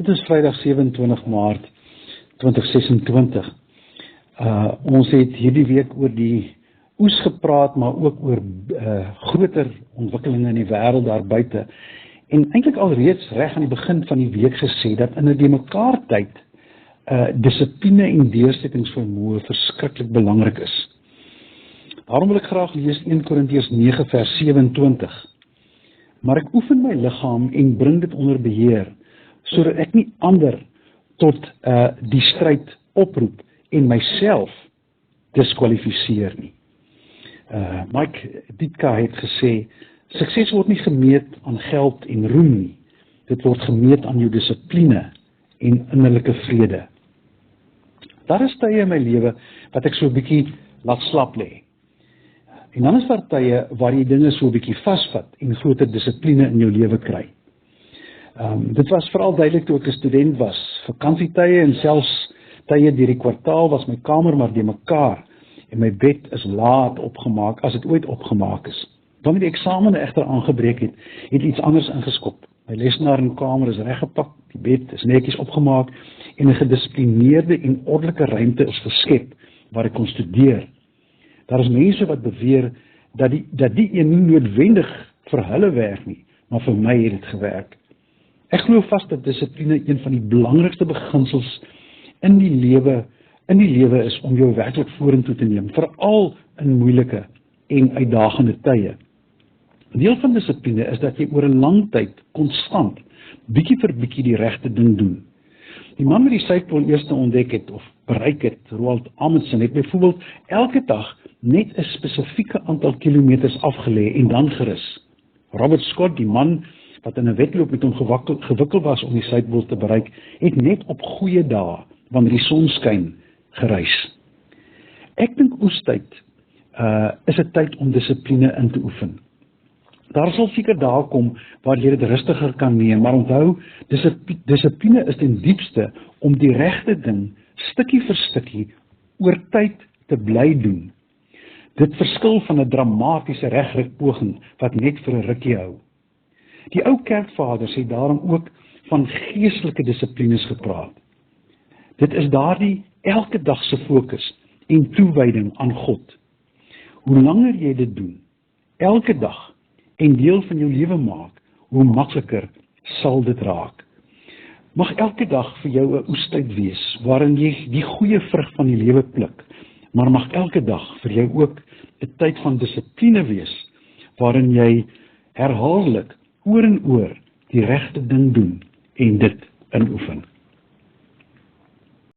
Dit is Vrydag 27 Maart 2026. Ons het hierdie week oor die oes gepraat, maar ook oor groter ontwikkelinge in die wêreld daar buite. En eintlik alreeds reg aan die begin van die week gesê dat in 'n deurmekaar tyd dissipline en deursettingsvermoë verskriklik belangrik is. Daarom wil ek graag lees 1 Korintiërs 9 vers 27. Maar ek oefen my liggaam en bring dit onder beheer, sodat ek nie ander tot die stryd oproep en myself diskwalifiseer nie. Mike Ditka het gesê, sukses word nie gemeet aan geld en roem nie. Dit word gemeet aan jou dissipline en innerlike vrede. Daar is tye in my lewe wat ek so 'n bietjie laat slap lê. En dan is daar tye waar jy dinge so 'n bietjie vasvat en groter dissipline in jou lewe kry. Dit was veral duidelik toe ek 'n student was. Vakansietye en selfs tye deur die kwartaal was my kamer maar deurmekaar en my bed is laat opgemaak as dit ooit opgemaak is. Wanneer die eksamene egter aangebreek het iets anders ingeskop. My lesenaar en kamer is reggepak, die bed is netjies opgemaak en 'n gedissiplineerde en ordelike ruimte is geskep waar ek kon studeer. Daar is mense wat beweer dat die een nie noodwendig vir hulle werk nie, maar vir my het dit gewerk. Ek glo vas dat dissipline een van die belangrikste beginsels in die lewe is om jou werklik vorentoe te neem, veral in moeilike en uitdagende tye. Deel van dissipline is dat jy oor 'n lang tyd konstant, bietjie vir bietjie die regte ding doen. Die man wat die suidpool eers ontdek het of bereik het, Roald Amundsen, het byvoorbeeld elke dag net 'n spesifieke aantal kilometers afgelê en dan gerus. Robert Scott, die man wat in 'n wedloop met hom gewikkel was om die suidpool te bereik, het net op goeie dae, wanneer die son skyn, gereis. Ek dink oestyd is 'n tyd om dissipline in te oefen. Daar sal seker dae kom waar jy dit rustiger kan neem, maar onthou, dissipline is ten diepste om die regte ding stukkie vir stukkie oor tyd te bly doen. Dit verskil van 'n dramatiese regrukpoging wat net vir 'n rukkie hou. Die ou kerkvaders het daarom ook van geestelike dissiplines gepraat. Dit is daardie elke dag se fokus en toewyding aan God. Hoe langer jy dit doen, elke dag, en deel van jou lewe maak, hoe makliker sal dit raak. Mag elke dag vir jou 'n oestyd wees, waarin jy die goeie vrug van die lewe pluk, maar mag elke dag vir jou ook 'n tyd van dissipline wees, waarin jy herhaaldelik oor en oor die regte ding doen en dit inoefen.